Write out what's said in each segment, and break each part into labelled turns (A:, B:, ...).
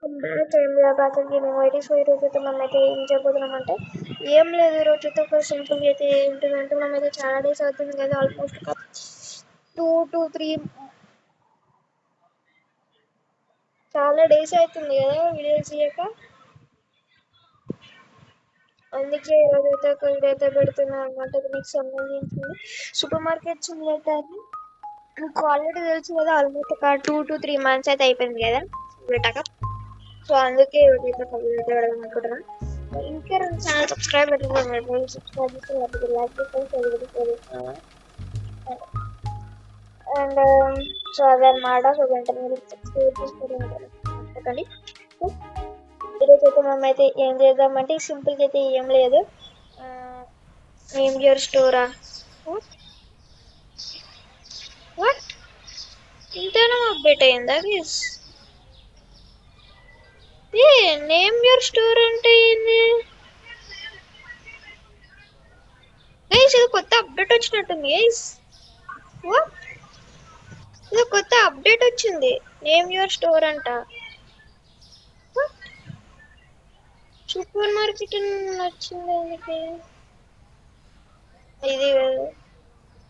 A: So ఈరోజైతే మనమైతే ఏం చేయబోతున్నామంటే ఏం లేదు. ఈరోజైతే ఒక సింపుల్ అయితే ఏంటంటే మనమైతే చాలా డేస్ అవుతుంది కదా, ఆల్మోస్ట్ ఒక 2 to 3 చాలా డేస్ అవుతుంది కదా వీడియోస్ చేయక. అందుకే ఈరోజైతే ఒక వీడియో అయితే పెడుతున్నాను అనమాట. దీనికి సంబంధించింది సూపర్ మార్కెట్స్ రిలేటెడ్. మీకు ఆల్రెడీ తెలుసు కదా, ఆల్మోస్ట్ ఒక 2 to 3 months అయితే అయిపోయింది కదా పెట్టాక. సో అందుకే వీడియో పెడదాం అనుకుంటున్నాను. ఇంకా 2 ఛానల్ సబ్స్క్రైబ్ పెట్టుకోండి. సబ్స్క్రైబ్ చేసి లైక్ చేసి అండ్ సో అదనమాట. సో వెంటనే మీరు సబ్స్క్రైబ్ చేసుకోండి. ఈరోజు అయితే మనం అయితే ఏం చేద్దామంటే సింపుల్గా అయితే ఏం లేదు. నేమ్ యువర్ స్టోరా. వాట్ ఇంతేనా అప్డేట్ అయ్యిందా గైస్? ఏ నేమ్ యువర్ స్టోర్ అంటే ఏంది గైస్? ఇది కొత్త అప్డేట్ వచ్చినట్టుంది గైస్. వాట్, ఇది కొత్త అప్డేట్ వచ్చింది. నేమ్ యువర్ స్టోర్ అంట. సూపర్ మార్కెట్ వచ్చింది ఎందుకు? ఇది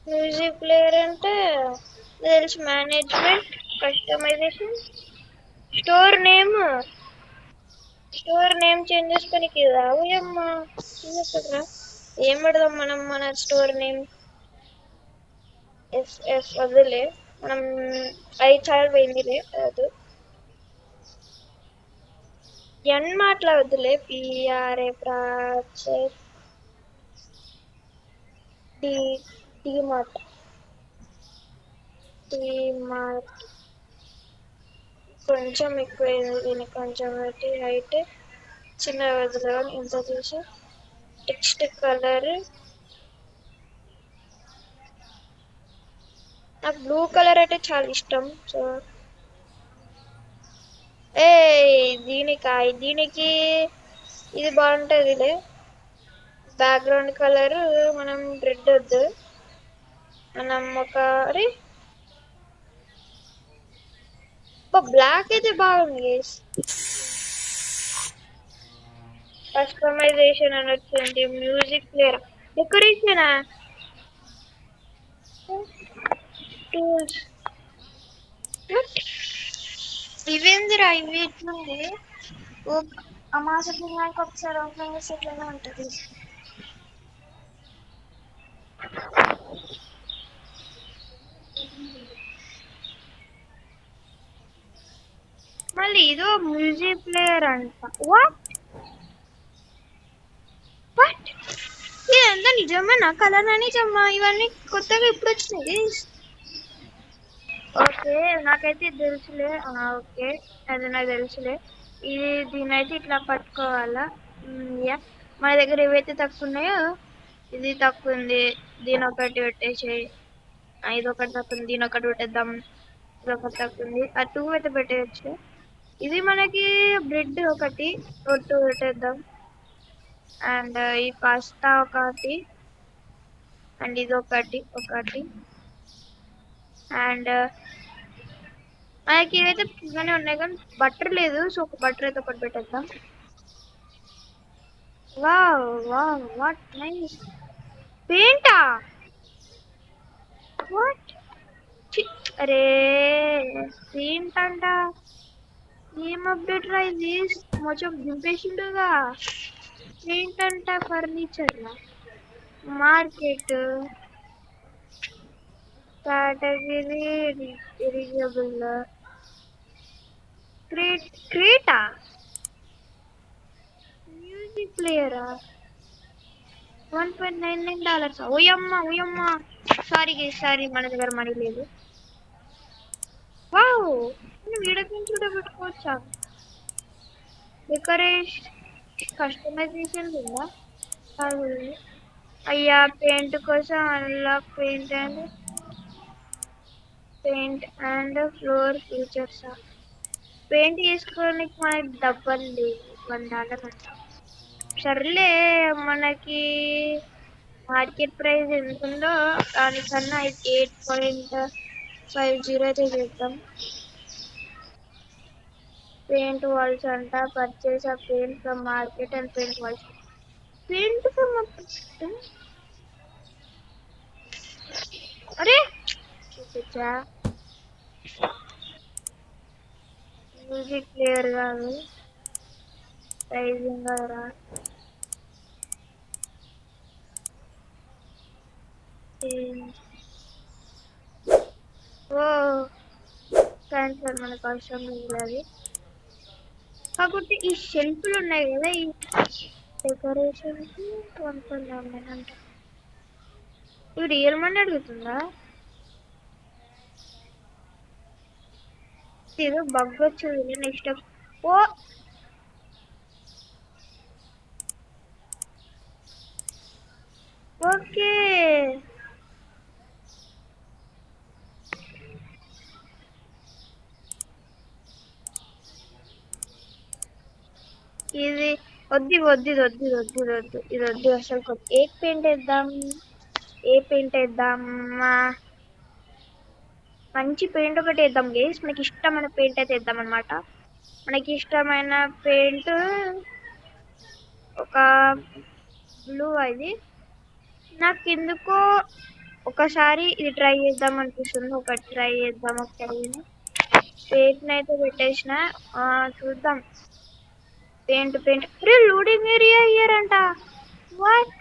A: మ్యూజిక్ ప్లేయర్ అంటే తెలుసు. Management, customization, store name. Store name change చేసుకోనికి రావుయమ్మా. ఏం పెడదాం మనం మన స్టోర్ నేమ్? ఎస్ ఎస్ వద్దులే, మనం ఐదు చాలా పోయిందిలే. వద్దు, ఎన్ మాటల వద్దులే. P R A project D DMart DMart కొంచెం ఎక్కువైంది. దీనికి కొంచెం పెట్టి హైట్ చిన్న వదిలేని ఇంత చూసి టెక్స్ట్ కలర్ నాకు బ్లూ కలర్ అంటే చాలా ఇష్టం. సో ఏ దీనికి ఇది బాగుంటుందిలే. బ్యాక్గ్రౌండ్ కలర్ మనం రెడ్ వద్దు, మనం ఒక అరే బ్లాక్ అయితే బాగుంది. కస్టమైజేషన్ అని వచ్చింది. Music player, decoration, tools. ఇవేందిరా ఇవి ఎట్లుంది? అమాస తిన్నాక ఒకసారి ఓపెన్ చేసి ఎట్లనే ఉంటుంది. మళ్ళీ ఇదో మ్యూజిక్ ప్లేయర్ అంట. వాట్ వాట్ ఇదంతా నిజమేనా? కలర్ అని నిజమా? ఇవన్నీ కొత్తగా ఇప్పుడు వచ్చినాయి. ఓకే నాకైతే ఇది తెలుసులే. ఓకే అది నాకు తెలుసులే. ఇది దీని అయితే ఇట్లా పట్టుకోవాలా. యా, మన దగ్గర ఏవైతే తక్కువ ఉన్నాయో ఇది తక్కువ ఉంది, దీని ఒకటి పెట్టేసేయి. ఇది ఒకటి తక్కువ ఉంది, దీని ఒకటి పెట్టేద్దాం. ఇది ఒకటి తక్కువ ఉంది, ఆ 2 అయితే పెట్టేయచ్చు. ఇది మనకి బ్రెడ్ ఒకటి 2 పెట్టేద్దాం. అండ్ ఈ పాస్తా ఒకటి, అండ్ ఇది ఒకటి అండ్ మనకి ఇవైతే ఇవన్నీ ఉన్నాయి కానీ బటర్ లేదు. సో ఒక బటర్ అయితే ఒకటి పెట్టేద్దాం. Wow wow what nice. పెయింటా? వాట్? అరే పెయింట్ అంట. ఏం అప్డేట్ రా ఇది? కొంచెం దింపేసిండుగా. పెయింట్ అంట ఫర్నిచర్ మార్కెట్ కేటగిరీ ఎలిజిబుల్ క్రేటా మ్యూజిక్ ప్లేయరా $1.99. ఓయమ్మ సారీ మన దగ్గర మనీ లేదు. వావ్, వీడియో కూడా పెట్టుకోవచ్చా? డెకరేషన్ కస్టమైజేషన్ ఉందా? అయ్యా పెయింట్ కోసం unlock paint and floor features. Paint చేసుకోవడానికి మనకి డబ్బులు లేవు. $1 అంట. సర్లే, మనకి మార్కెట్ ప్రైస్ ఎంత ఉందో దానికన్నా 8.50 అయితే చేద్దాం. పెయింట్ వాల్స్ అంట, purchase a paint from market and paint walls. Paint from అరే చూపించా, మ్యూజిక్ ప్లేయర్ కాదు, సైజింగ్ కదరా. ఓ క్యాన్సర్ మనకు అవసరం లేదు అది. కాకపోతే ఈ షెల్ఫ్లు ఉన్నాయి కదా, ఈ డెకరేషన్ కి కొనుక్కుందాం. ఇవి రియల్ మనీ అడుగుతుందా? ఏదో బగ్ వచ్చింది నెక్స్ట్. ఓ ఓకే, ఇది వద్దు వద్దు ఇది వద్దు ఇది వద్దు ఇది వద్దు ఇది వద్దు అసలు. ఏ పెయింట్ వేద్దాం, ఏ పెయింట్ వేద్దాం? మంచి పెయింట్ ఒకటి వేద్దాం గేస్. మనకి ఇష్టమైన పెయింట్ అయితే వేద్దాం అనమాట. మనకి ఇష్టమైన పెయింట్ ఒక బ్లూ. అది నాకు ఎందుకో ఒకసారి ఇది ట్రై చేద్దాం అనిపిస్తుంది. ఒకటి ట్రై చేద్దాం ఒకసారి. పెయింట్ అయితే పెట్టేసిన, చూద్దాం. పెయింట్ లోడింగ్ ఏరియా ఇయ్యారంట. వాట్?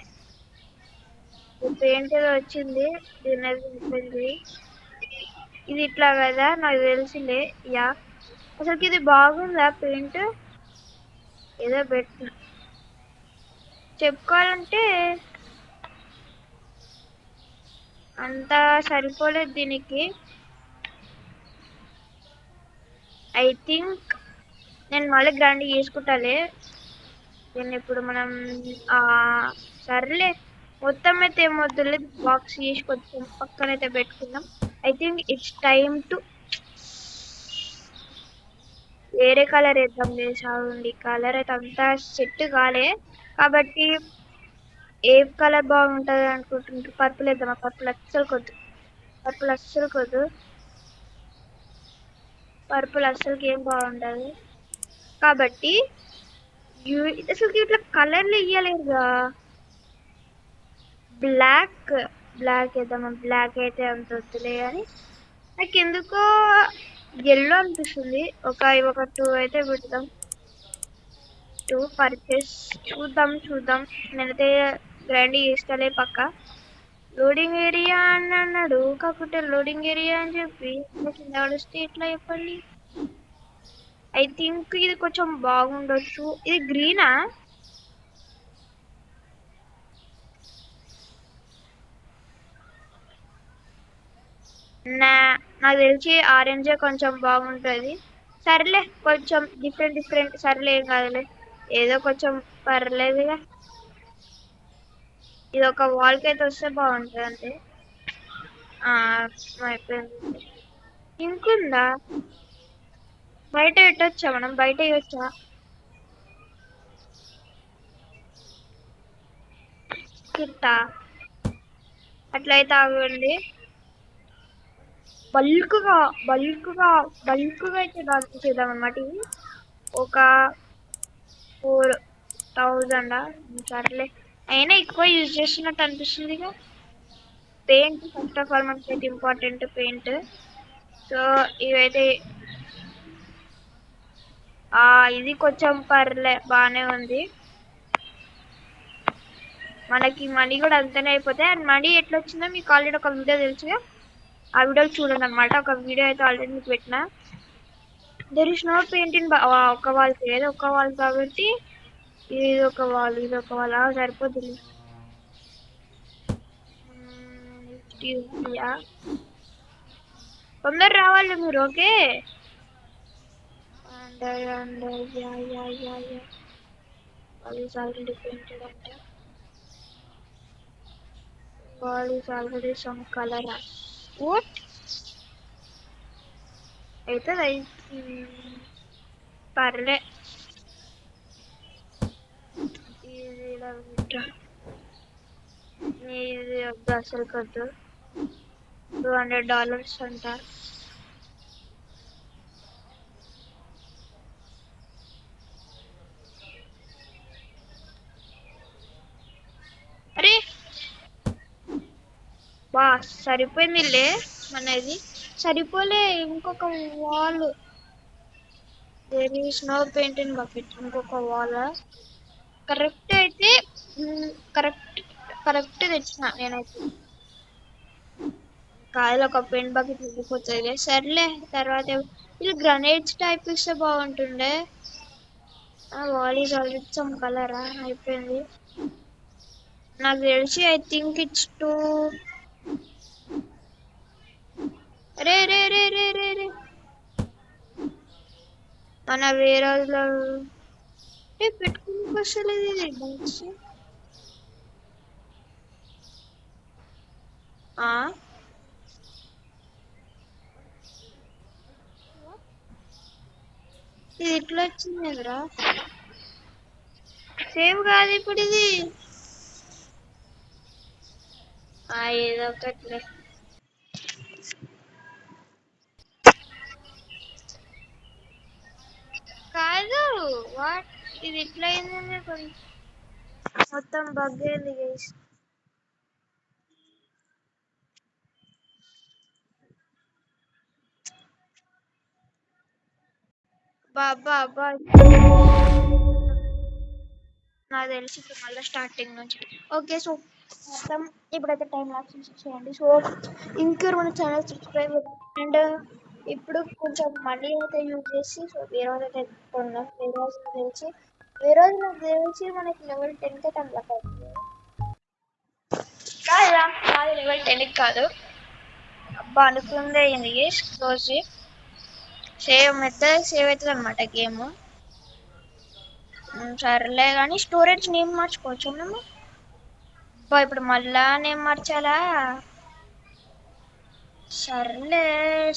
A: పెయింట్ ఏదో వచ్చింది, దీని అయిపోయింది. ఇది ఇట్లా కదా నాకు తెలిసిందే. యా అసలు ఇది బాగుందా పెయింట్? ఏదో పెట్టు చెప్పుకోవాలంటే అంతా సరిపోలేదు దీనికి. ఐ థింక్ నేను మళ్ళీ గ్రాండ్ చేసుకుంటాలే దీన్ని. ఇప్పుడు మనం సర్లే మొత్తం అయితే ఏమొద్దులే, బాక్స్ చేసుకొచ్చి పక్కనైతే పెట్టుకుందాం. I think it's time to వేరే కలర్ వేద్దాం. లేసాగుండి కలర్ అయితే అంతా సెట్ కాలే కాబట్టి ఏ కలర్ బాగుంటుంది అనుకుంటుంటే పర్పుల్ వేద్దామా? పర్పుల్ అస్సలు కొద్దు, పర్పుల్ అస్సలు కొద్దు, పర్పుల్ అస్సలకి ఏం బాగుంటుంది. కాబట్టి అసలు ఇట్లా కలర్లు ఇయ్యలేదుగా. బ్లాక్ వేద్దామా? బ్లాక్ అయితే అంత వద్దులే కానీ నాకు ఎందుకో ఎల్లో అనిపిస్తుంది. ఒక 2 అయితే పెడదాం. 2 పర్చేస్ చూద్దాం. నేనైతే గ్రాండ్ చేస్తాలే పక్క. లోడింగ్ ఏరియా అని అన్నాడు, కాకపోతే లోడింగ్ ఏరియా అని చెప్పి నడిస్తే ఎట్లా చెప్పండి. ఐ థింక్ ఇది కొంచెం బాగుండొచ్చు. ఇది గ్రీనా? నాకు తెలిసి ఆరెంజే కొంచెం బాగుంటుంది. సర్లే కొంచెం డిఫరెంట్ సర్లే ఏం కాదులే, ఏదో కొంచెం పర్లేదుగా. ఇది ఒక వాల్కి అయితే వస్తే బాగుంటుంది అంతే. అయిపోయింది. ఇంకుందా? బయట పెట్టొచ్చా? మనం బయట ఇవ్వచ్చా? కిట్టా అట్లయితే ఆగండి. బల్క్గా అయితే దానికి చేద్దాం అనమాట. ఇది ఒక 4000. సర్లే అయినా ఎక్కువ యూజ్ చేస్తున్నట్టు అనిపిస్తుంది. పెయింట్ ఫస్ట్ ఆఫ్ ఆల్ మనకి అయితే ఇంపార్టెంట్ పెయింట్. సో ఇవైతే ఇది కొంచెం బాగానే ఉంది. మనకి మనీ కూడా అంతనే అయిపోతాయి. అండ్ మనీ ఎట్లా వచ్చిందో మీకు ఆల్రెడీ ఒక వీడియో తెలుసుగా, ఆ వీడియోలు చూడండి అనమాట. ఒక వీడియో అయితే ఆల్రెడీ మీకు పెట్టిన. There is no paint in ఒక వాల్, ఏదో ఒక వాల్ కాబట్టి ఇది ఒక వాల్ సరిపోతుంది. తొందర రావాలి మీరు. ఓకే ఆల్రెడీ పెయింటెడ్ అంటే wall is already some color. What? అయితే పర్లే. ఇది వద్దు అసలు కొద్దు. $200 అంట. బా సరిపోయిందిలే మనది. సరిపోలే ఇంకొక wall. There is no paint in bucket. ఇంకొక వాల్ కరెక్ట్ అయితే కరెక్ట్ కరెక్ట్ తెచ్చిన నేనైతే. కాయలు ఒక పెయింట్ బకెట్ వెళ్ళిపోతుంది. సర్లే తర్వాత ఇది గ్రనేడ్స్ టైప్ ఇస్తే బాగుంటుండే. వాల్ ఈజ్ ఆల్రెడీ సమ్ కలరా అయిపోయింది నాకు తెలిసి. I think it's too. రే రే రే రే రే రే మన వేరే పెట్టుకుని వస్తలేదు ఇది బాక్స్. ఇది ఇట్లా వచ్చింది కదరా. సేవ్ కాదు ఇప్పుడు ఇది. ఏదో ఒకట్లే. కాదు వాట్ ఇది ఇట్లా అయింది మొత్తం బగ్ అయింది గైస్. బాబా అబ్బా నాకు తెలిసి ఇప్పుడు మళ్ళీ స్టార్టింగ్ నుంచి. ఓకే సో మొత్తం ఇప్పుడైతే టైం లాప్స్ చేయండి. సో ఇంకొకరు మన ఛానల్ సబ్స్క్రైబ్ అండ్ ఇప్పుడు కొంచెం మనీ అయితే యూజ్ చేసి సో వేరే అయితే కొన్నాం. వేరే నాకు తెలిసి మనకి లెవెల్ 10కి అయితే అన్లాక్ అవుతుంది కాదా. కాదు లెవెల్ 10కి కాదు. అబ్బా అనుకుందే అయింది క్లోజ్. సేవ్ అవుతుంది అనమాట గేమ్. సరేలే కానీ స్టోరేజ్ నేమ్ మార్చుకోవచ్చు మేము. ఇప్పుడు మళ్ళా నేమ్ మార్చాలా. సర్లే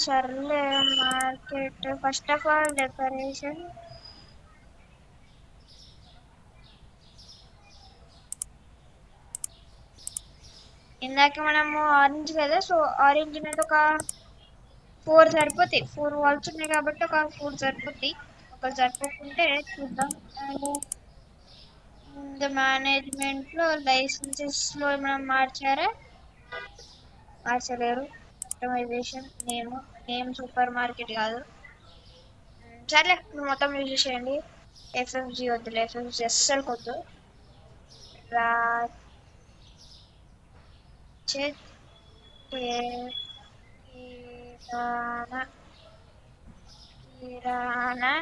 A: సర్లే market first of all decoration. ఇందాక మనము ఆరెంజ్ కదా సో ఆరెంజ్ మీద ఒక 4 సరిపోతాయి. 4 వాల్స్ ఉన్నాయి కాబట్టి ఒక 4 సరిపోతాయి. ఒక సరిపోకుంటే చూద్దాం. అండ్ మేనేజ్మెంట్ లో లైసెన్సెస్ లో మనం మార్చారా. మార్చలేరు. కస్టమైజేషన్ నేమ్ సూపర్ మార్కెట్ కాదు. సర్లే మొత్తం యూజ్ చేయండి. ఎఫ్ఎఫ్జి వద్దులే. ఎఫ్ఎఫ్జి అస్సలు వద్దు. కిరాణా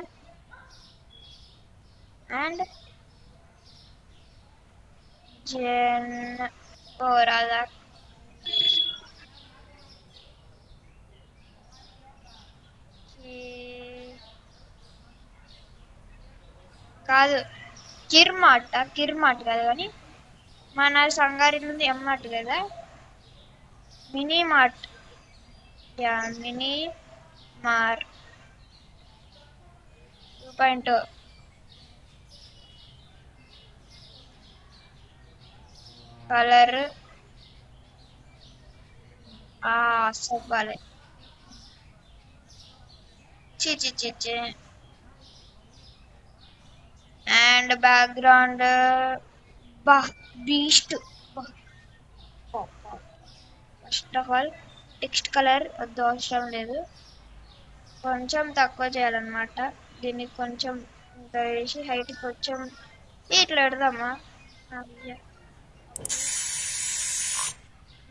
A: అండ్ జన్ పోరాదా. కాదు కిర్మాట్ కాదు కానీ మన సంగారెడ్డి నుండి ఎమ్మార్ట్ కదా. Mini mart. మినీ మార్ 2.0 కలర్ అసలు చి and background beast. First of all text colour వద్దు, అవసరం లేదు. కొంచెం తక్కువ చేయాలన్నమాట. దీన్ని కొంచెం వేసి హైట్ కొంచెం ఇట్లా పెడదామా.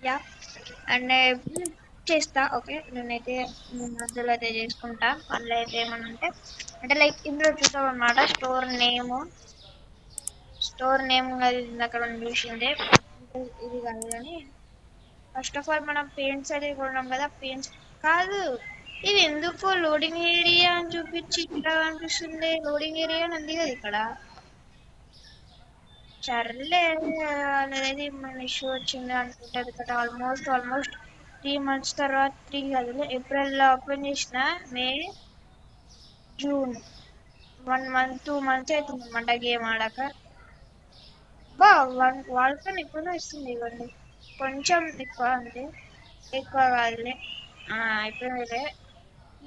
A: యా అండ్ చేస్తా. ఓకే నేనైతే మధ్యలో అయితే చేసుకుంటా. మళ్ళీ అయితే ఏమన్నా అంటే లైక్ ఇందులో చూసాం అనమాట. స్టోర్ నేమ్ అక్కడ చూసిందే ఇది కాదు కానీ ఫస్ట్ ఆఫ్ ఆల్ మనం పెయింట్స్ అయితే కొన్నాం కదా. పెయింట్స్ కాదు ఇది ఎందుకు లోడింగ్ ఏరియా అని చూపించి ఇట్లా అనిపిస్తుంది. లోడింగ్ ఏరియా అని ఉంది కదా ఇక్కడ. సర్లే అనేది మన ఇష్యూ వచ్చింది అనుకుంటుంది కదా. ఆల్మోస్ట్ 3 months తర్వాత 3 కాదు ఏప్రిల్లో ఓపెన్ చేసిన. మే జూన్ 1 month 2 months అవుతుంది అన్నమాట గేమ్ ఆడాక. వాళ్ళతో ఎక్కువనే ఇస్తుంది. ఇవ్వండి కొంచెం ఎక్కువ అంతే, ఎక్కువ కాదులే. అయిపోయిందిలే.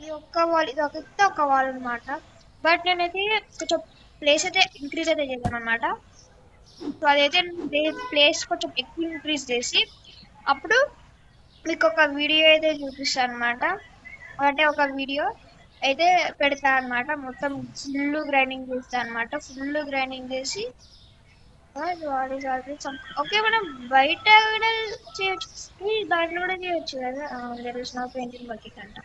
A: ఈ ఒక్క వాల్ ఇది ఒక వాల్ అనమాట. బట్ నేనైతే కొంచెం ప్లేస్ అయితే ఇంక్రీజ్ అయితే చేద్దాం అనమాట. సో అదైతే ప్లేస్ కొంచెం ఎక్కువ ఇంక్రీజ్ చేసి అప్పుడు మీకు ఒక వీడియో అయితే చూపిస్తాను అనమాట. అంటే ఒక వీడియో అయితే పెడతా అనమాట. మొత్తం ఫుల్ గ్రైండింగ్ చేస్తా అనమాట. ఫుల్ గ్రైండింగ్ చేసి ఓకే, మనం బయట కూడా చేయొచ్చు. దాంట్లో కూడా చేయొచ్చు కదా. There is no painting bucket అంట.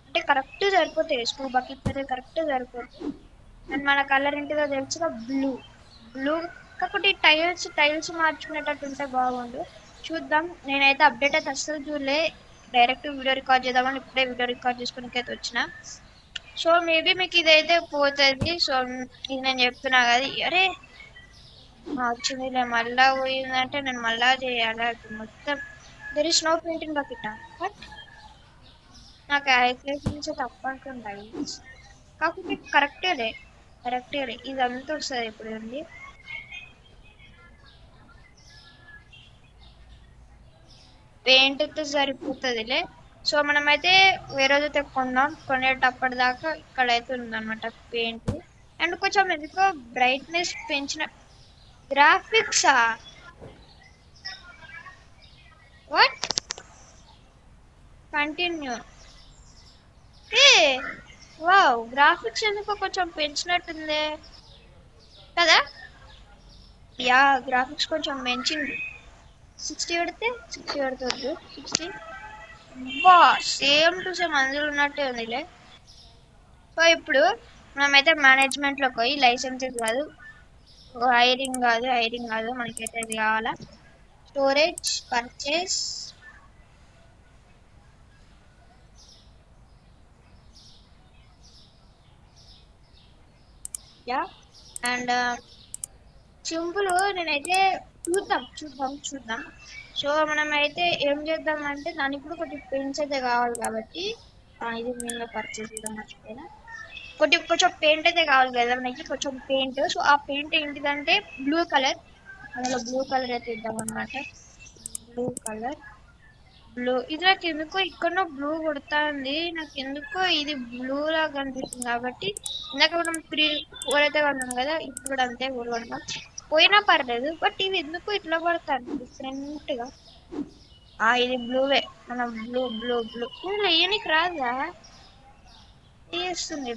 A: అంటే కరెక్ట్ సరిపోతాయి. 2 బకెట్స్ అయితే కరెక్ట్ సరిపోతాయి. అండ్ మన కలర్ ఏంటిదో తెలుసుగా, బ్లూ. బ్లూ కాకపోతే టైల్స్ మార్చుకునేటట్టు ఉంటే బాగుండు. చూద్దాం. నేనైతే అప్డేట్ అయితే అస్సలు చూడలే. డైరెక్ట్ వీడియో రికార్డ్ చేద్దామని ఇప్పుడే వీడియో రికార్డ్ చేసుకుని అయితే వచ్చిన. సో మేబీ మీకు ఇదైతే పోతుంది. సో ఇది నేను చెప్తున్నా కదా. అరే వచ్చిందిలే, మళ్ళా పోయిందంటే నేను మళ్ళా చేయాలి. అది మొత్తం there is no painting bucket. But నా క్యాలిక్యులేషన్స్ తప్పు అంటుంటాయి. కాకపోతే కరెక్టే ఇదంతా వస్తుంది ఇప్పుడు ఉంది. పెయింట్ అయితే సరిపోతుందిలే. సో మనమైతే వేరే రోజైతే కొనేటప్పటిదాకా ఇక్కడైతే ఉందన్నమాట పెయింట్. అండ్ కొంచెం ఎందుకో బ్రైట్నెస్ పెంచిన గ్రాఫిక్సా. వాట్? కంటిన్యూ. ఏ వావ్, గ్రాఫిక్స్ ఎందుకో కొంచెం పెంచినట్టుంది కదా. యా, గ్రాఫిక్స్ కొంచెం పెంచింది. 60 పెడితే 60 పెడుతుంది. 60 బా, సేమ్ టు సేమ్ అందులో ఉన్నట్టే ఉందిలే. సో ఇప్పుడు మనమైతే మేనేజ్మెంట్లోకి పోయి లైసెన్సెస్ కాదు, హైరింగ్ కాదు మనకైతే ఇది కావాలా. Storage purchase. Yeah. And simple. నేనైతే చూద్దాం. సో మనమైతే ఏం చేద్దామంటే దానికి ఇప్పుడు కొంచెం పెయింట్స్ అయితే కావాలి కాబట్టి ఇది నేను పర్చేస్ చేయడం మర్చిపోయినా. కొంచెం పెయింట్ అయితే కావాలి కదా మనకి, కొంచెం పెయింట్. సో ఆ పెయింట్ ఏంటిదంటే బ్లూ కలర్. అందులో బ్లూ కలర్ అయితే ఇద్దాం అనమాట. బ్లూ ఇది నాకు ఎందుకో ఇక్కడనో బ్లూ కొడుతుంది. నాకు ఎందుకో ఇది బ్లూ లాగా కనిపిస్తుంది కాబట్టి ఇందాక మనం 3-4 అయితే కొన్నాం కదా, ఇప్పుడు కూడా అంతే 4 కొన్నాం. పోయినా పర్లేదు, బట్ ఇది ఎందుకో ఇట్లా పడుతుంది డిఫరెంట్ గా. ఇది బ్లూవే. మనం బ్లూ వేయనికి రాదా? వేస్తుంది.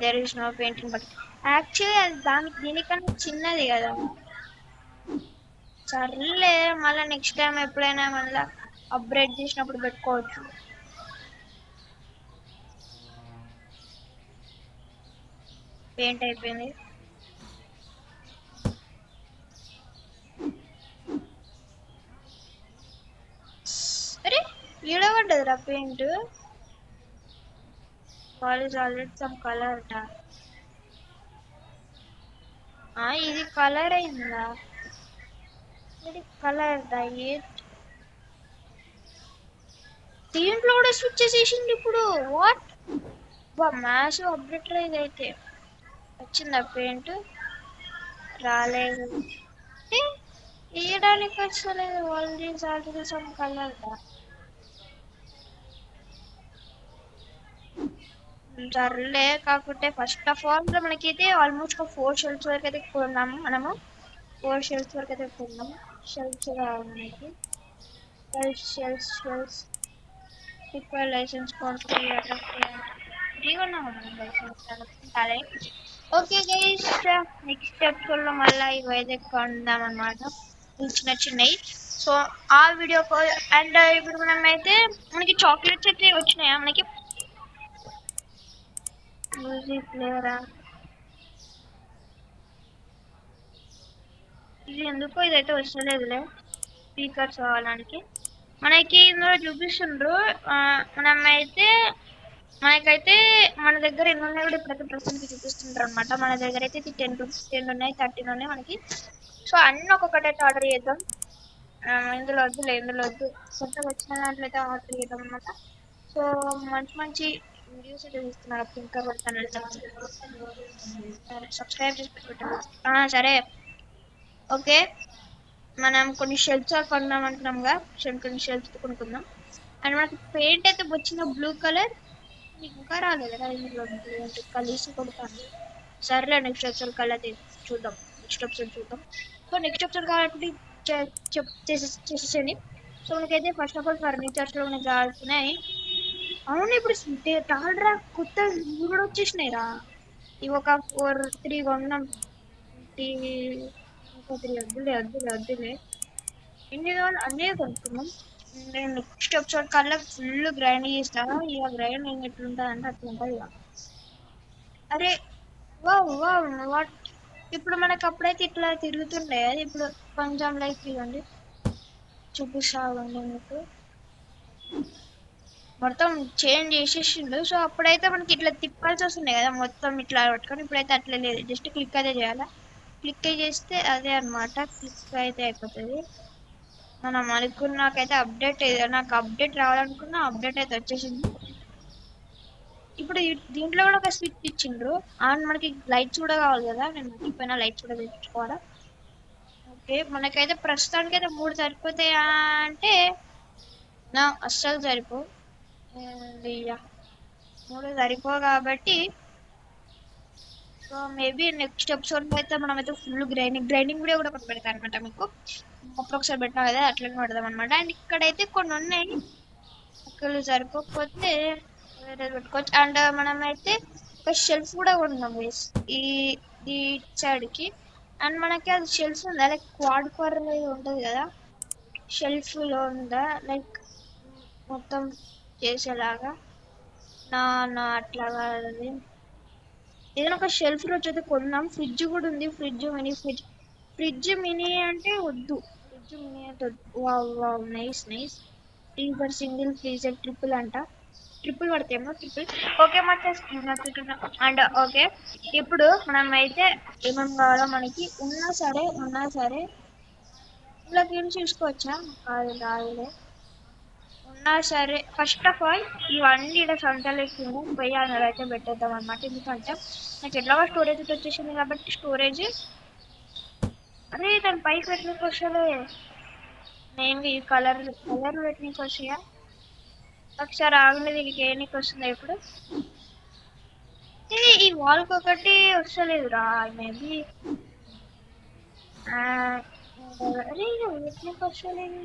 A: There is no painting bucket. Actually అది దీనికన్నా చిన్నది కదా. సర్లే, మళ్ళీ నెక్స్ట్ టైం ఎప్పుడైనా మళ్ళీ అప్గ్రేడ్ చేసినప్పుడు పెట్టుకోవచ్చు. పెయింట్ అయిపోయింది. అరే ఈడబడ్డదిరా పెయింట్. Already some colour. ఇది కలర్ అయిందా? ఇది కలర్ దీంట్లో కూడా స్విచ్ చేసేసింది ఇప్పుడు. వాట్? మ్యాథ్స్ అప్డేట్ ఇదైతే వచ్చిందా పెయింట్? రాలేదు. వేయడానికి వస్తలేదు. Already some colour. సర్లే, కాకుంటే ఫస్ట్ ఆఫ్ ఆల్ మనకైతే ఆల్మోస్ట్ 4 షెల్ఫ్స్ వరకు అయితే కొన్నాము. మనము 4 షెల్ఫ్స్ వరకు అయితే కొన్నాము. షెల్ఫ్స్ కావాలి మనకి. షెల్ఫ్స్ ఇప్పుడు లైసెన్స్ కొన్నాము మనం లైసెన్స్. అదే ఓకే గైస్, నెక్స్ట్ ఎపిసోడ్లో మళ్ళీ ఇవైతే కొందాం అనమాట, చిన్నవి. సో ఆ వీడియో అండ్ ఇప్పుడు మనమైతే మనకి చాక్లెట్స్ అయితే వచ్చినాయా మనకి. మ్యూజిక్ ప్లేయరా? ఇది ఎందుకో ఇదైతే వస్తలేదులే. స్పీకర్స్ కావడానికి మనకి ఇందులో చూపిస్తుండ్రు. మనకైతే మన దగ్గర ఎన్ని ఉన్నాయి కూడా ఇప్పుడైతే ప్రస్తుతానికి చూపిస్తుంటారు అనమాట. మన దగ్గర అయితే 10 ఉన్నాయి, 13 ఉన్నాయి మనకి. సో అన్నీ ఒక్కొక్కటి అయితే ఆర్డర్ చేద్దాం. ఇందులో వద్దు. కొత్తగా వచ్చిన దాంట్లో అయితే ఆర్డర్ చేద్దాం అనమాట. సో మంచి వీడియోస్ అయితే చూస్తున్నారు. ఇంకా కొడతాను, సబ్స్క్రైబ్ చేసి పెట్టుకుంటాను. సరే ఓకే, మనం కొన్ని షెల్ఫ్స్ కొందాం అంటున్నాంగా. కొన్ని షెల్ఫ్స్ కొనుక్కుందాం. అండ్ మనకి పెయింట్ అయితే వచ్చిన బ్లూ కలర్. నీకు ఇంకా రాలేదు కదా ఇందులో కలిసి కొడతాను. సర్లే నెక్స్ట్ ఎపిసోడ్ కల్లా చూద్దాం. నెక్స్ట్ ఎపిసోడ్ చూద్దాం. సో నెక్స్ట్ ఎపిసోడ్ కాబట్టి చేసేసేయండి. సో మనకైతే ఫస్ట్ ఆఫ్ ఆల్ ఫర్నిచర్స్ లో మనకి కావాల్సినాయి. అవును ఇప్పుడు టాల్ రా కొత్త ఇవి కూడా వచ్చేసినాయి రా. ఇవి ఒక 3 కొన్నాం. 3 వద్దులే. ఎన్ని కావాలి అన్నీ కొనుక్కున్నాం. నేను నెక్స్ట్ ఎపిసోడ్ కల్లా ఫుల్ గ్రైండ్ చేస్తాను. ఇక గ్రైండ్ ఎట్లుంటుంది అంటే అట్లుంటుంది ఇక. అరే వావ్ వావ్ వాట్ ఇప్పుడు మనకు అప్పుడైతే ఇట్లా తిరుగుతుండే అది ఇప్పుడు కొంచెం లైక్ ఇవ్వండి చూపిస్తామండి మీకు మొత్తం చేంజ్ చేసేసిండు. సో అప్పుడైతే మనకి ఇట్లా తిప్పాల్సి వస్తుంది కదా మొత్తం ఇట్లా పట్టుకొని. ఇప్పుడైతే అట్లా లేదు, జస్ట్ క్లిక్ అయితే చేయాలా. క్లిక్ చేస్తే అదే అనమాట, క్లిక్ అయితే అయిపోతుంది. మనం అనుకున్నాకైతే అప్డేట్ నాకు అప్డేట్ రావాలనుకున్నా అప్డేట్ అయితే వచ్చేసింది. ఇప్పుడు దీంట్లో కూడా ఒక స్విచ్ ఇచ్చిండ్రు. అండ్ మనకి లైట్స్ కూడా కావాలి కదా, నేను మర్చిపోయినా లైట్స్ కూడా తెచ్చుకోవాలా. ఓకే మనకైతే ప్రస్తుతానికి అయితే 3 సరిపోతాయా అంటే నా అస్సలు సరిపో. ఇక 3 సరిపో కాబట్టి సో మేబీ నెక్స్ట్ ఎపిసోడ్ లో అయితే మనం అయితే ఫుల్ గ్రైండింగ్ వీడియో కూడా ఒకటి పెడతాను అనమాట మీకు. అప్పుడు ఒకసారి పెట్టినా కదా అట్లనే పెడదాం అనమాట. అండ్ ఇక్కడైతే కొన్ని ఉన్నాయి, ఒకళ్ళు సరిపోకపోతే వేరే పెట్టుకోవచ్చు. అండ్ మనం అయితే ఒక షెల్ఫ్ కూడా కొన్నాం ఈ ఈ సైడ్కి. అండ్ మనకి అది షెల్ఫ్ ఉందా లైక్ క్వాడ్ కవర్ ఉంటుంది కదా, షెల్ఫ్ లో ఉందా లైక్ మొత్తం చేసేలాగా నా నా అట్లాగా అది ఏదైనా ఒక షెల్ఫ్ రోజు అయితే కొన్నాం. ఫ్రిడ్జ్ కూడా ఉంది, ఫ్రిడ్జ్ మినీ అంటే వద్దు, ఫ్రిడ్జ్ మినీ అంటే వద్దు. Wow wow nice nice. Freezer single, freezer triple అంట, ట్రిపుల్ పడతాయేమో ట్రిపుల్. ఓకే అండ్ ఓకే ఇప్పుడు మనం అయితే ఏమేమి కావాలో మనకి ఉన్నా సరే ఇంట్లోకి వెళ్ళి చూసుకోవచ్చా. రాదులే ఉన్నా సరే ఫస్ట్ ఆఫ్ ఆల్ ఇవన్నీ ఇక్కడ సంతలోకి పోయి అందులో అయితే పెట్టేద్దాం అనమాట. ఎందుకంటే నాకు ఎట్లాగో స్టోరేజ్ వచ్చేసింది కాబట్టి స్టోరేజ్. అరే దాని పైకి పెట్టడానికి వస్తలే, నేను ఈ కలర్ పెట్టడానికి వస్తాయా. ఒకసారి ఆగలేదు దీనికి ఏనికి వస్తుందా ఇప్పుడు. ఇది ఈ వాల్కి ఒకటి వస్తలేదురా మేబీ. అరే పెట్టడానికి వస్తలేదు.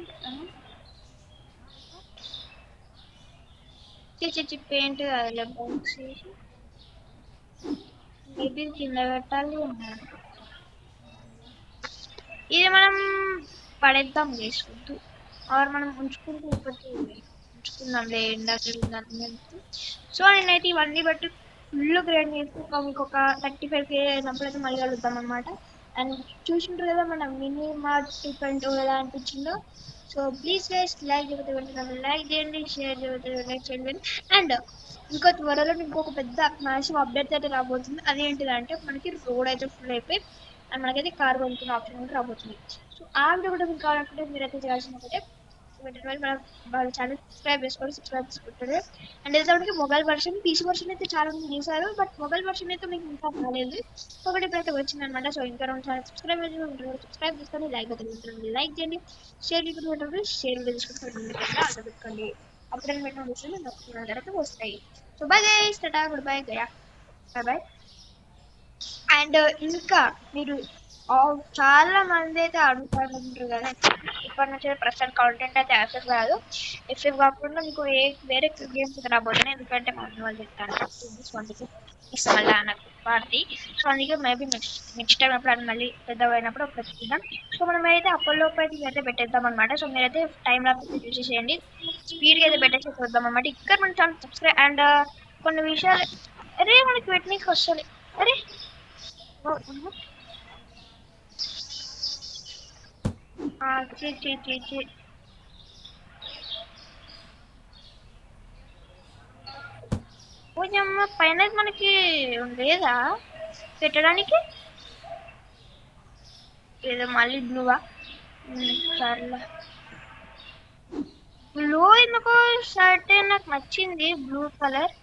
A: పెయింట్ కాదులే బాక్స్ చేసి మేబీ కింద పెట్టాలి. ఇది మనం పడేద్దాం వేసుకుంటూ ఆర్ మనం ఉంచుకుందాంలే ఎండాకి. సో నేనైతే ఇవన్నీ బట్టి ఫుల్ గ్రైండ్ చేసి ఇంకొక 35K అయినప్పుడైతే మళ్ళీ కలుద్దాం అనమాట. అండ్ చూసింటారు కదా మన మినీ మార్ట్ 2.0 ఎలా అనిపించిందో. So please guys like like చేయండి, షేర్ చేయండి. అండ్ ఇంకా త్వరలో ఇంకొక పెద్ద మ్యాసివ్ అప్డేట్ అయితే రాబోతుంది. అదేంటిదంటే మనకి రోడ్ అయితే ఫుల్ అయిపోయి అండ్ మనకైతే కార్ కొనుక్కునే ఆప్షన్ కూడా రాబోతుంది. సో ఆ వీడియో కూడా మీకు కావాలనుకుంటే మీరైతే చేయాల్సిన ఒకటే వాళ్ళ ఛానల్ సబ్స్క్రైబ్ చేసుకుంటారు. అండ్ ఇదేసరికి మొబైల్ వర్షన్, పీసీ వర్షన్ అయితే చాలా మంది చేశారు, బట్ మొబైల్ వర్షన్ అయితే మీకు ఇంకా రాలేదు. ఒకటి ఇప్పుడైతే వచ్చింది అనమాట. సో ఇంకా ఛానల్ సబ్స్క్రైబ్ చేసుకొని లైక్ అవుతుంది, లైక్ చేయండి, షేర్ చేసుకుంటే పెట్టుకోండి. అప్పుడే పెట్టిన తర్వాత వస్తాయి. So bye guys, Tata good bye Gaya, by by. And ఇంకా మీరు చాలా మంది అయితే అడుగుతారు కదా ఇప్పటి నుంచి ప్రస్తుతం కాంటెంట్ అయితే యాక్సెస్ కాదు. ఎఫ్ఎఫ్ కాకుండా మీకు వేరే గేమ్స్ అయితే రాబోతున్నాయి. ఎందుకంటే మా వాళ్ళు చెప్తాను ఇస్తాం మళ్ళీ నాకు పార్టీ. సో అందుకే మేబీ నెక్స్ట్ టైం ఎప్పుడు మళ్ళీ పెద్దగా అయినప్పుడు ఒకటి చూద్దాం. సో మనం అయితే అప్పటిలోపు అయితే ఇదైతే పెట్టేద్దాం అనమాట. సో మీరైతే టైం లాప్స్ చూసేసేయండి, స్పీడ్గా అయితే పెట్టేసి వద్దాం అనమాట. ఇక్కడ మన ఛానల్ సబ్స్క్రైబ్ అండ్ కొన్ని విషయాలు అరే మనకి పెట్టనీకి వస్తుంది. అరే కొంచెం పైన మనకి లేదా పెట్టడానికి ఏదో మళ్ళీ బ్లూవా. సర్లే బ్లూ ఎందుకో షర్ట్ నాకు నచ్చింది, blue colour.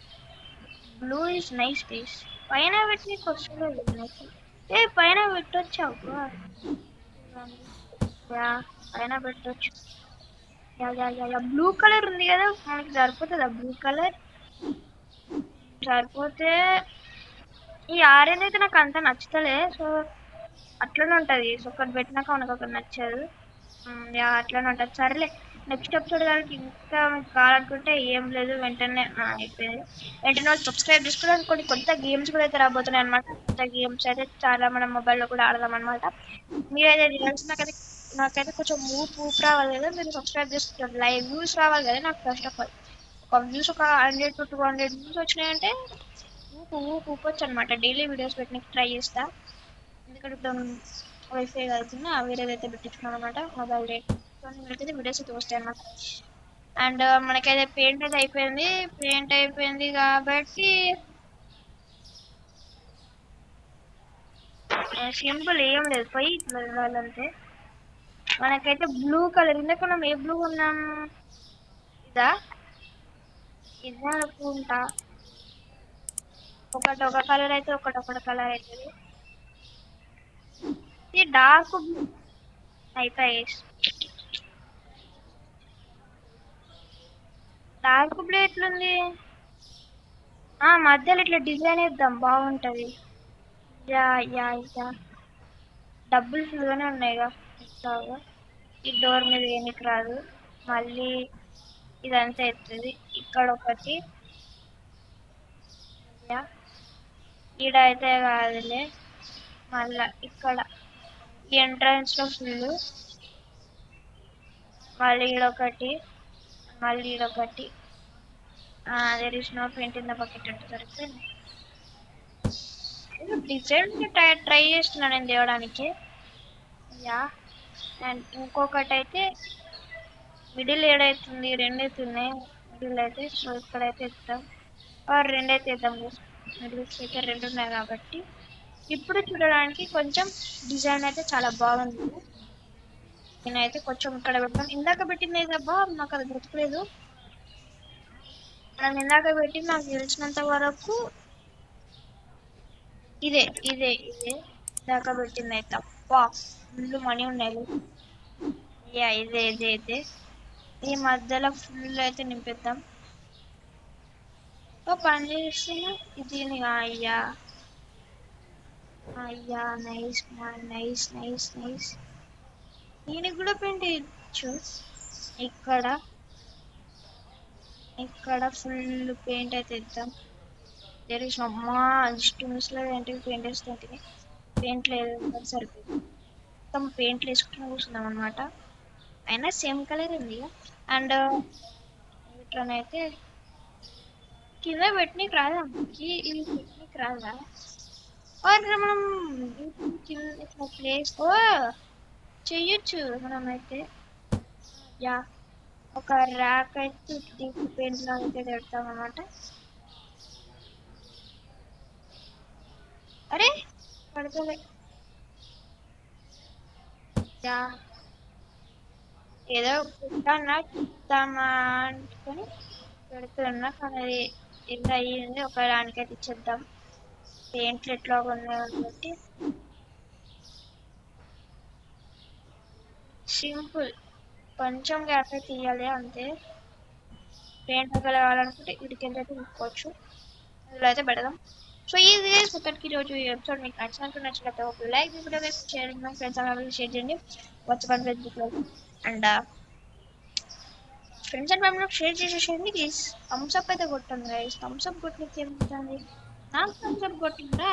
A: Blue is nice piece. పైన పెట్టడానికి వస్తుంది నాకు. పైన పెట్టొచ్చు పైన పెట్టొచ్చు. బ్లూ కలర్ ఉంది కదా మనకి సరిపోతుందా బ్లూ కలర్. సరిపోతే ఈ ఆరెంజ్ అయితే నాకు అంత నచ్చుతలే. సో అట్లనే ఉంటుంది. సో ఒకటి పెట్టినాక మనకు ఒకటి నచ్చదు. యా అట్లనే ఉంటుంది. సరేలే, నెక్స్ట్ ఎపిసోడ్ దానికి ఇంకా మీకు కావాలనుకుంటే ఏం లేదు, వెంటనే అయిపోయింది. వెంటనే వాళ్ళు సబ్స్క్రైబ్ చేసుకోవడానికి కొన్ని కొత్త గేమ్స్ కూడా అయితే రాబోతున్నాయి అనమాట. కొత్త గేమ్స్ అయితే చాలా మనం మొబైల్లో కూడా ఆడదాం అనమాట. మీరైతే రిజల్ట్స్ నాకైతే కొంచెం ఊపు రావాలి కదా, మీరు సబ్స్క్రైబ్ చేసుకుంటారు. లైవ్ వ్యూస్ రావాలి కదా నాకు. ఫస్ట్ ఆఫ్ ఆల్ ఒక వ్యూస్ ఒక 100 to 200 వ్యూస్ వచ్చినాయంటే ఊపొచ్చు అనమాట. డైలీ వీడియోస్ పెట్టడానికి ట్రై చేస్తా. ఎందుకంటే ఇప్పుడు వైఫై కాకుండా వేరేదైతే పెట్టించుకున్నాం అనమాట మొబైల్ డేట్. సో అయితే వీడియోస్ అయితే వస్తాయి అనమాట. అండ్ మనకైతే పెయింట్ అయితే అయిపోయింది. పెయింట్ అయిపోయింది కాబట్టి సింపుల్, ఏం లేదు, పోయి ఇట్లా వెళ్ళాలంటే. మనకైతే బ్లూ కలర్, ఇందాక మనం ఏ బ్లూ ఉన్నాం, ఇదా ఇదా అనుకుంటా. ఒకటి ఒక కలర్ అయితే ఒకటి కలర్ అవుతుంది. ఇది డార్క్ బ్లూ అయిపోయి. డార్క్ బ్లూ ఎట్లుంది? మధ్యలో ఇట్లా డిజైన్ వేద్దాం, బాగుంటది. యా యా యా డబ్బులు ఫుల్గానే ఉన్నాయిగా. ఇట్లాగా ఈ డోర్ మీద ఏనికి రాదు. మళ్ళీ ఇదంతా ఎత్తుంది. ఇక్కడ ఒకటి, యా ఈడ అయితే కాదులే. మళ్ళా ఇక్కడ ఎంట్రన్స్ లో ఫుల్, మళ్ళీ ఈడొకటి, మళ్ళీ ఈడొకటి. There is no paint in the bucket అంటే సరిపోయింది. డిజైన్ ట్రై చేస్తున్నాను నేను తేవడానికి. యా అండ్ ఇంకొకటి అయితే మిడిల్ ఏడైతుంది, రెండు అవుతున్నాయి మిడిల్ అయితే. సో ఇక్కడైతే ఇద్దాం, రెండు అయితే ఇద్దాం. మిడిల్స్ అయితే రెండు ఉన్నాయి కాబట్టి ఇప్పుడు చూడడానికి కొంచెం డిజైన్ అయితే చాలా బాగుంది. నేనైతే కొంచెం ఇక్కడ పెడతాను. ఇందాక పెట్టింది ఏదబ్బా, నాకు అది గుర్తులేదు. మనం ఇందాక పెట్టి నాకు తెలిసినంత వరకు ఇదే ఇదే ఇదే ఇందాక పెట్టింది అయితే. అబ్బా ఫుల్ మనీ ఉన్నాయి. యా ఇదే ఇదే ఇదే. ఈ మధ్యలో ఫుల్ అయితే నింపేద్దాం. ఓ పని చేస్తున్నా ఇది. అయ్యా అయ్యా nice man, nice nice nice. దీనికి కూడా పెయింట్ ఇచ్చు. ఇక్కడ ఇక్కడ ఫుల్ పెయింట్ అయితే ఇద్దాం. తెలిసిన అమ్మా స్టూమ్స్లో ఏంటివి పెయింట్ వేస్తుంటే పెయింట్ లేదు, సరిపోయింది. మొత్తం పెయింట్లు వేసుకుంటూ కూర్చున్నాం అనమాట. అయినా సేమ్ కలర్ ఉంది. అండ్ ఇట్లనైతే కింద పెట్టనీకి రాదా, ఇది పెట్టనీకి రాదా? మనం కింద ఇట్లా ప్లేస్ చెయ్యొచ్చు మనమైతే. యా ఒక ర్యాక్ అయితే డీప్ పెయింట్ లో అయితే పెడతాం అన్నమాట. అరే పడుతుంది. యా ఏదో పెట్టానా చూద్దామా అనుకొని పెడుతున్నా, కానీ అది ఎంత అయ్యింది. ఒక దానికైతే ఇచ్చేద్దాం. పెయింట్లు ఎట్లా ఉన్నాయి కాబట్టి సింపుల్, కొంచెం గ్యాప్ అయితే తీయాలి అంతే. పెయింట్ ఒకవేళ కావాలనుకుంటే ఇటుకెళ్ళి అయితే తీసుకోవచ్చు. అందులో అయితే పెడదాం. సో ఇది ఒకటికి రోజు ఈ ఎపిసోడ్ మీకు నచ్చినట్లయితే ఒక like video share my friends అందరికీ షేర్ చేయండి. వాట్సాప్ ఫేస్బుక్లో అండ్ ఫ్రెండ్స్ అండ్ ఫ్యామిలీకి షేర్ చేసేసేయండి ప్లీజ్. థమ్స్ అప్ అయితే కొట్టండి గైస్. థమ్స్ అప్ కొట్టడానికి ఏముంటుంది, నాకు థమ్స్ అప్ కొట్టిందా?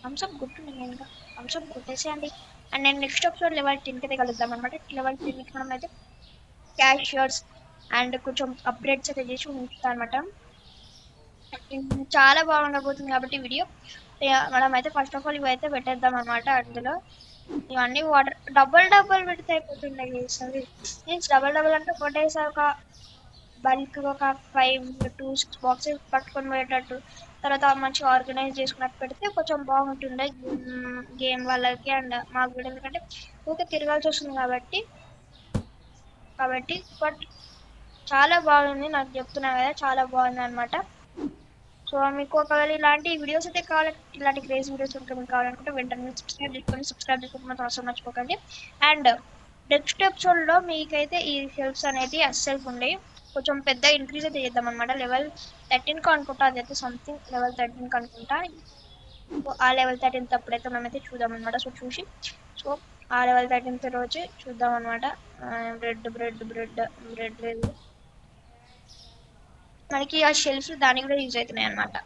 A: థమ్స్ అప్ కొట్టింది నేను ఇంకా. థమ్స్ అప్ కొట్టేసేయండి. అండ్ నేను నెక్స్ట్ ఎపిసోడ్ లెవెల్ 10 అయితే కలుద్దాం అనమాట. లెవెల్ 10 మనం అయితే క్యాషియర్స్ అండ్ కొంచెం అప్డేట్స్ అయితే చేసి ఉంచుతాను అనమాట. చాలా బాగుండబోతుంది కాబట్టి వీడియో. మనం అయితే ఫస్ట్ ఆఫ్ ఆల్ ఇవైతే పెట్టేద్దాం అనమాట. అందులో ఇవన్నీ వాటర్ డబల్ పెడితే అయిపోతున్నాయి. మీన్స్ డబల్ అంటే ఒకటేసారి ఒక బల్క్ ఒక 5 to 6 బాక్సెస్ పట్టుకొని పోయేటట్టు, తర్వాత మంచిగా ఆర్గనైజ్ చేసుకున్నట్టు పెడితే కొంచెం బాగుంటుండే గేమ్ వాళ్ళకి అండ్ మాకు కూడా. ఎందుకంటే ఊరికే తిరగాల్సి వస్తుంది కాబట్టి బట్ చాలా బాగుంది, నాకు చెప్తున్నా కదా, చాలా బాగుంది అనమాట. సో మీకు ఒకవేళ ఇలాంటి వీడియోస్ అయితే కావాలంటే, ఇలాంటి క్రేజీ వీడియోస్ ఇంకా మీకు కావాలనుకుంటే వెంటనే సబ్స్క్రైబ్ చేసుకోవడం మాత్రం అసలు మర్చిపోకండి. అండ్ నెక్స్ట్ ఎపిసోడ్లో మీకైతే ఈ హెల్ప్స్ అనేది అస్సలు ఉండవు. కొంచెం పెద్ద ఇంక్రీజ్ అయితే చేద్దాం అనమాట. లెవెల్ 13 అనుకుంటా, అదైతే సంథింగ్ లెవెల్ 13 అనుకుంటా. సో ఆ లెవెల్ 13 అప్పుడైతే మనమైతే చూద్దాం అనమాట. సో చూసి సో ఆ లెవెల్ 13 రోజు చూద్దాం అనమాట. బ్రెడ్ బ్రెడ్ బ్రెడ్ బ్రెడ్ లేదు మనకి. ఆ షెల్ఫ్స్ దానికి కూడా యూజ్ అవుతున్నాయి అనమాట.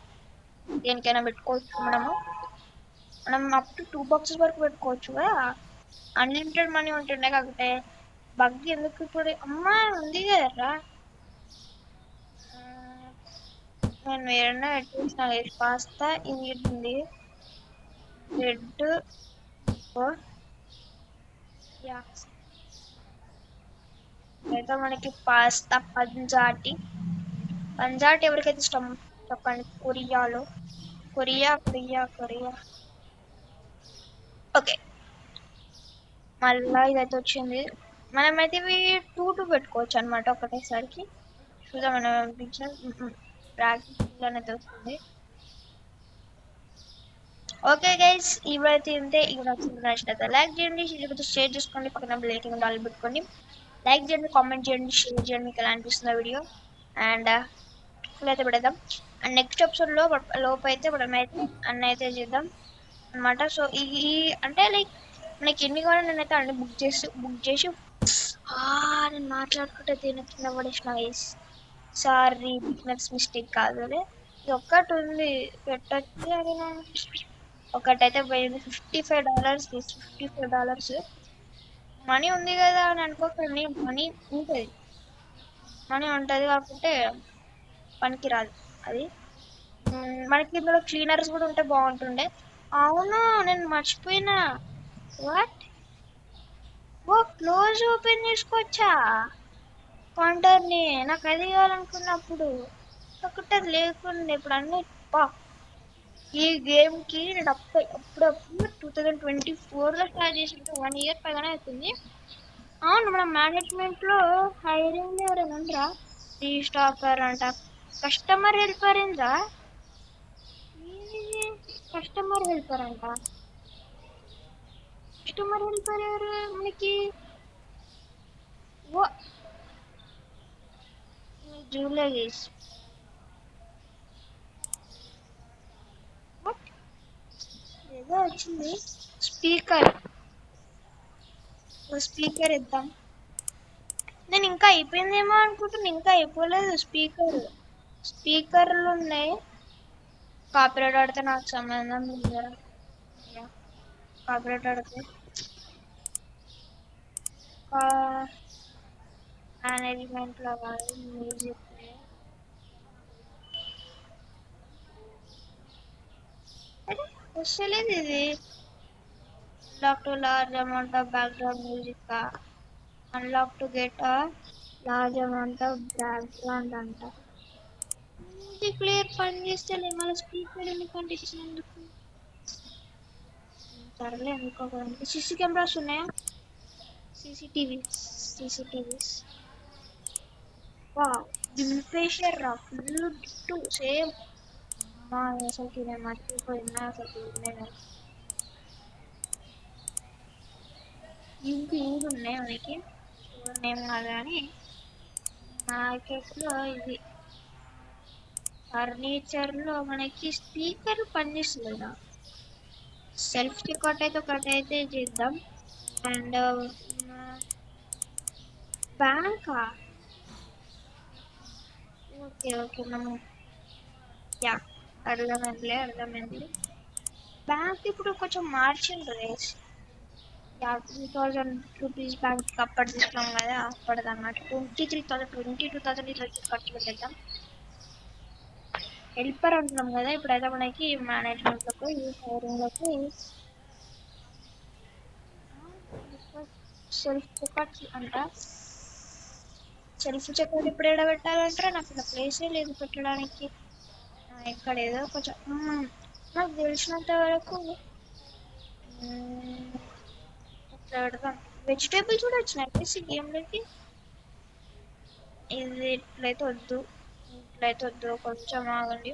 A: దేనికైనా పెట్టుకోవచ్చు మనం అప్ టు 2 బాక్సెస్ వరకు పెట్టుకోవచ్చు కదా. అన్లిమిటెడ్ మనీ ఉంటుండే కాకపోతే బగ్ ఎందుకు ఇప్పుడు అమ్మా ఉంది కదరా. నేను వేరేనా పెట్టేసిన పాస్తా ఇది ఉంది బ్రెడ్ యా. అయితే మనకి పాస్తా పంజాటి ఎవరికైతే ఇష్టం చెప్పండి. Korea okay. మళ్ళా ఇదైతే వచ్చింది. మనమైతే ఇవి 2 పెట్టుకోవచ్చు అనమాట ఒకటేసరికి. చూద్దాం మనం బిజినెస్ ప్రాక్టీస్ అనేది వస్తుంది. ఓకే గైస్, ఇవైతే ఇంతే. ఈ నచ్చినట్లయితే లైక్ చేయండి, షేర్ చేసుకోండి, పక్కన బెల్ ఐకాన్ ఆల్ పెట్టుకోండి. లైక్ చేయండి, కామెంట్ చేయండి, షేర్ చేయండి మీకు ఎలా అనిపిస్తుంది వీడియో. అండ్ అయితే పెడదాం. అండ్ నెక్స్ట్ ఎపిసోడ్ లోపు అయితే మనమైతే అయితే చేద్దాం అనమాట. సో ఈ అంటే లైక్ మనకి ఎన్ని కావాలో నేనైతే అన్ని బుక్ చేసి నేను మాట్లాడుకుంటే దీని కింద పడేసిన గైస్. సారీ, బిగినర్స్ మిస్టేక్ కాదు అదే. ఇది ఒక్కటి ఉంది పెట్టచ్చు అది ఒకటైతే పోయింది. $55 $55 మనీ ఉంది కదా అని అనుకోకండి. మనీ ఉంటుంది, మనీ ఉంటుంది కాకుంటే పనికి రాదు అది. మనకి ఇందులో క్లీనర్స్ కూడా ఉంటే బాగుంటుండే. అవును, నేను మర్చిపోయినా. వాట్, ఓ క్లోజ్ ఓపెన్ చేసుకోవచ్చా కౌంటర్ని? నాకు అది కావాలనుకున్నప్పుడు కాకుంటే అది లేకుండా ఇప్పుడు అన్ని ఈ గేమ్కి నేను అప్పుడప్పుడు 2024లో స్టార్ట్ చేసింటే 1 ఇయర్ పైగానే అవుతుంది. అవును, మన మేనేజ్మెంట్లో హైరింగ్ ఎవరైనా ఉండరా? రీస్టాకర్ అంట, కస్టమర్ హెల్పర్ ఏందా? కస్టమర్ హెల్పర్ అంట. కస్టమర్ హెల్పర్ ఎవరు మనకి? ఓ జూలై ఏదో వచ్చింది. స్పీకర్ ఇద్దాం. నేను ఇంకా అయిపోయిందేమో అనుకుంటున్నా, ఇంకా అయిపోలేదు. స్పీకర్లు ఉన్నాయి. కాపీరైట్ ఆడితే నాకు సంబంధం లేదు. కాపీరైట్ ఆడితే మేనేజ్మెంట్లో కాదు, మ్యూజిక్ వస్తలేదు ఇది. Unlock to large amount of background music. Unlock to get a large amount of background అంట. మ్యూజిక్ ప్లేయర్ పని చేస్తే మన స్పీకర్ ఎందుకంటే ఇచ్చినందుకు. సరేలే, ఎందుకోకండి. సీసీ కెమెరాస్ ఉన్నాయా? సీసీటీవీస్ దింపేసారు రా ఫుల్ గిట్టు సేమ్. అసలుకి నేను మర్చిపోయినా అసలు. నేను ఇవి ఉన్నాయి మనకి చూడనేమో కాదు కానీ మార్కెట్లో ఇది ఫర్నిచర్లో మనకి స్పీకర్ పనిచేస్తుంది. సెల్ఫ్ చెక్అవుట్ అయితే ఒకటైతే చేద్దాం. అండ్ బ్యాంకా? ఓకే మనం యా అర్థమైంది. బ్యాంక్ ఇప్పుడు కొంచెం మార్చిండ్రు రేస్. యా, 2000 రూపీస్ బ్యాంక్ అప్పటి తీసుకున్నాం కదా, అప్పటిదన్నమాట. 22,000 ఇట్లా ఖర్చు పెట్టేద్దాం. హెల్పర్ అంటున్నాం కదా, ఇప్పుడైతే మనకి మేనేజ్మెంట్లకు హైరింగ్లకు సెల్ఫ్ చెక్అవుట్ అంట. సెల్ఫ్ చెక్అవుట్ ఇప్పుడు ఎక్కడ పెట్టాలంటారా? నాకు ఇక్కడ ప్లేసే లేదు పెట్టడానికి. ఇక్కడ ఏదో కొంచెం నాకు తెలిసినంత వరకు ఇట్లా పెడదాం. వెజిటేబుల్స్ కూడా వచ్చినాయి గేమ్లోకి. ఇది ఇట్లయితే వద్దు, కొంచెం ఆగండి.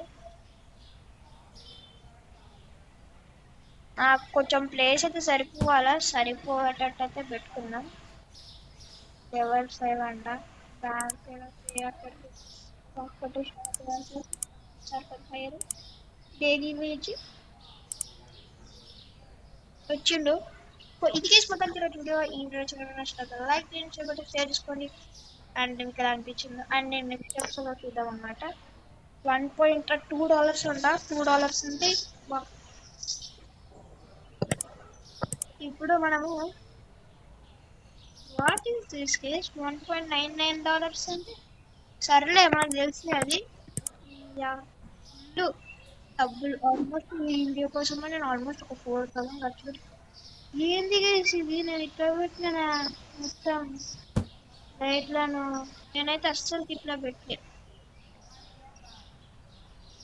A: కొంచెం ప్లేస్ అయితే సరిపోయేటట్టు అయితే పెట్టుకుందాం. లెవెల్ 5 అంట. బ్యాంక్ ఒకటి సర్కల్ ఫైర్ డైలీ వేజ్ వచ్చిండు. ఇది కేసు మొత్తం వీడియో ఈ వీడియో నచ్చినట్టు లైక్ చేయండి, షేర్ చేసుకోండి. అండ్ మీకు ఎలా అనిపించింది అండ్ నేను నెక్స్ట్ ఎపిసోడ్లో చూద్దాం అనమాట. $1.2 ఉండ $2 అంటే ఇప్పుడు మనము వాట్ ఈస్ దిస్ కేస్ $1.99 అంటే సరేలే మనకు తెలిసింది అది. ఫుల్ డబ్బులు ఆల్మోస్ట్ ఈ వీడియో కోసం నేను ఆల్మోస్ట్ ఒక 4,000 ఖర్చు పెట్టి ఏంది కేసు ఇది నేను ఇక్కడ పెట్టిన మొత్తం లైట్లను నేనైతే అస్సలు ఇట్లా పెట్టలే,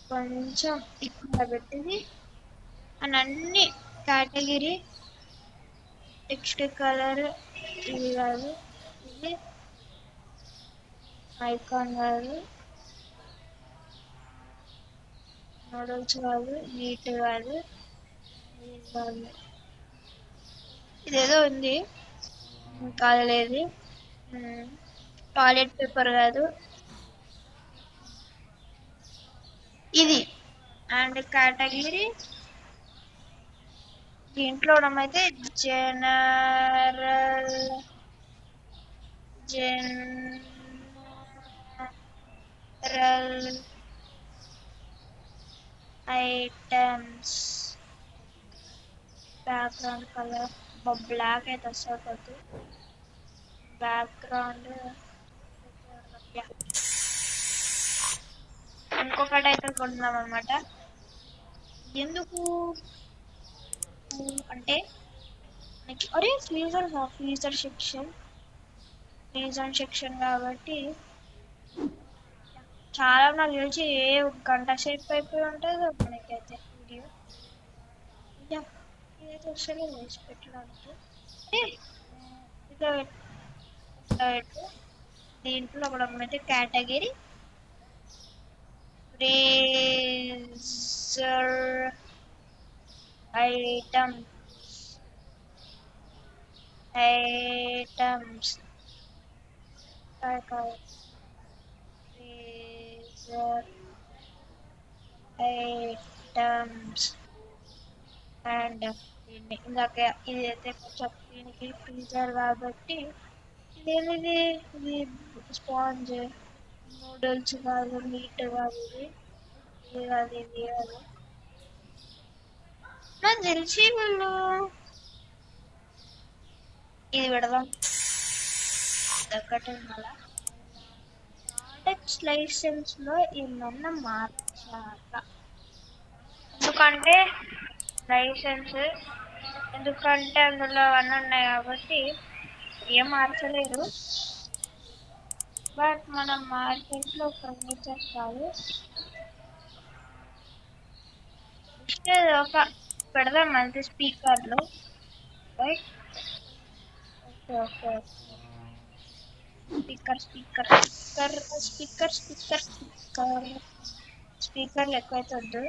A: కొంచెం ఇట్లా పెట్టింది అని అన్ని కేటగిరీ టెక్స్ట్ కలర్ ఇది కాదు, ఇది ఐకాన్ కాదు, మోడల్స్ కాదు, నీట్ కాదు, ఇది కాదు, ఇదేదో ఉంది కాలేదు, టాయిలెట్ పేపర్ కాదు ఇది. అండ్ కేటగిరీ దీంట్లో అయితే general items background colour black అయితే వస్తుంది, బ్యాక్గ్రౌండ్ ఇంకొకటి అయితే కొంటున్నాం అనమాట. ఎందుకు అంటే మనకి అరే ఫ్రీజర్ సెక్షన్ కాబట్టి చాలా నాకు తెలిసి ఏ గంట సేపు అయిపోయి ఉంటుందో మనకైతే వీడియో. ఇదైతే వస్తలేదు వేసి పెట్టడానికి. దీంట్లో మనమైతే category freezer items freezer items and ఇందాక ఇది అయితే కొంచెం దీనికి ఫ్రీజర్ కాబట్టి ఇదేమిది, ఇది స్పాంజ్ నూడిల్స్ కాదు, మీట్ కాదు, ఇది కాదు, ఇది కాదు. నాకు తెలిసి వాళ్ళు ఇది పెడదాం ఒకటి మళ్ళా ప్రొడక్ట్స్ లైసెన్స్ లో ఏమన్నా మార్చాక, ఎందుకంటే అందులో అన్నీ ఉన్నాయి కాబట్టి ఏం మార్చలేరు. బట్ మనం మార్కెట్లో ఫర్నిచర్ కాదు ఒక పెడదాం అంతే స్పీకర్లు, రైట్? ఓకే స్పీకర్లు ఎక్కువైతే వద్దు.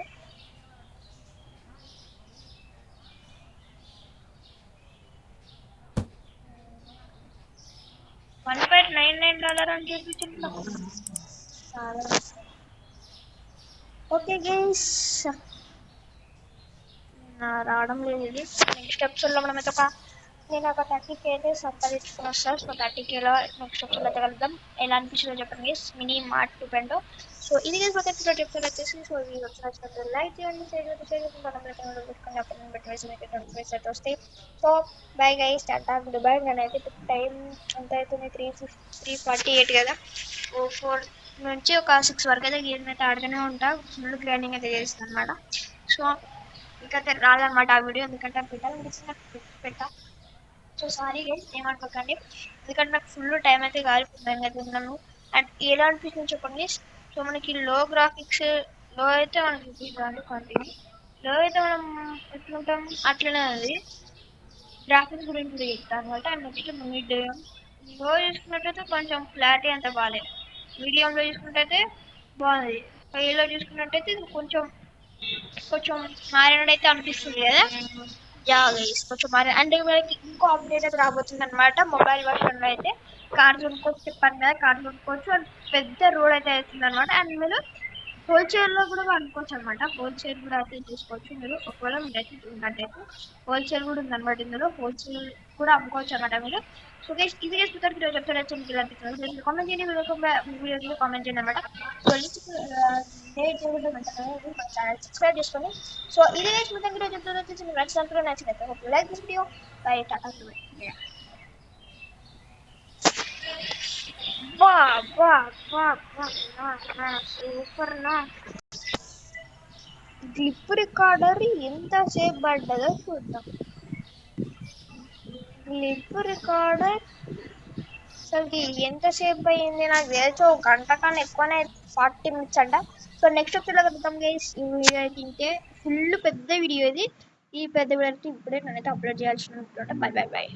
A: $1.99 అని చూపించింది. ఓకే గైస్, రావడం లేదు ఇది. నెక్స్ట్ ఎపిసోడ్లో మనమైతే నేను ఒక 30K అయితే సంపాదించుకుని వస్తాను. సో 30Kలో నెక్స్ట్ ఎపిసోడ్లో అయితే కలుద్దాం. ఎలా అనిపించిందో చెప్పండి గైస్, మినీ మార్ట్ 2.0. సో ఇది గైస్ ఒక ఎపిసోడ్ వచ్చేసి సో ఇది వచ్చినట్టు లైక్ చేయండి, షేర్ పెట్టుకొని అప్పుడు పెట్టేసి మీకు నోటిఫికేషన్స్ అయితే వస్తాయి. So bye guys, Tata good bye. నేనైతే టైం ఎంత అవుతుంది, 3:48 కదా. 4 నుంచి ఒక 6 వరకు అయితే గేమ్ అయితే ఆడుతూనే ఉంటా, ఫుల్ గ్రైండింగ్ అయితే చేస్తాను అనమాట. సో ఇంకా రాదనమాట ఆ వీడియో, ఎందుకంటే పెట్టా. సో సారీ గైస్, ఏమనుకోకండి, ఎందుకంటే నాకు ఫుల్ టైం అయితే కాలిపోతుంది తిన్నాను. అండ్ ఎలా అనిపిస్తుంది చెప్పండి. సో మనకి లో గ్రాఫిక్స్ లో అయితే మనకి కంటిన్యూ లో అయితే మనం ఎట్లుంటాం అట్లనే అది గ్రాఫిక్స్ గురించి చెప్తాను అనమాట. అండ్ నెక్స్ట్ మిడ్ లో చూసుకున్నట్టయితే కొంచెం క్లారిటీ అంత బాగాలేదు, మీడియంలో చూసుకున్నట్టయితే బాగుంది, హైలో చూసుకున్నట్టయితే కొంచెం మారినట్టయితే అనిపిస్తుంది కదా. యా గైస్ కొంచెం మరి అంటే మనకి ఇంకో అప్డేట్ అయితే రాబోతుంది అనమాట మొబైల్ వర్షన్ లో అయితే కార్ కొనుక్కోవచ్చు చెప్పాను కదా కార్ కొనుక్కోవచ్చు అండ్ పెద్ద రోడ్ అయితే అవుతుంది అనమాట అండ్ మీరు హోల్సేల్ లో కూడా అనుకోవచ్చు అనమాట హోల్సేల్ కూడా అయితే తీసుకోవచ్చు మీరు ఒకవేళ మీరైతే ఉన్నట్టయితే హోల్సేల్ కూడా ఉందన్నమాట ఇందులో హోల్సేల్ కూడా అమ్ముకోవచ్చు అనమాట మీరు సో గైస్ ఇది గైస్ మీకు ఈరోజు చెప్తాను మీకు అనిపిస్తుంది కామెంట్ చేయండి వీడియో కామెంట్ చేయండి అనమాట సో సబ్స్క్రైబ్ చేసుకోండి సో ఇది గైస్ మీకు ఈరోజు చెప్తాను వచ్చేసి మీకు నచ్చినట్టు like this video by Tata వా వా వా వా నా సూపర్ నా క్లిప్ రికార్డర్ ఎంతసేపు పడ్డదో చూద్దాం క్లిప్ రికార్డర్ అసలు ఎంతసేపు అయింది నాకు తెలిసి ఒక గంట కన్నా ఎక్కువనే 40 minutes అంట సో నెక్స్ట్ ఎపిసోడ్లో కలుద్దాం గైస్ ఈ వీడియో అయితే ఫుల్ పెద్ద వీడియో ఇది ఈ పెద్ద వీడియో అయితే ఇప్పుడే నేనైతే అప్లోడ్ చేయాల్సి ఉంటుంది బై బై బై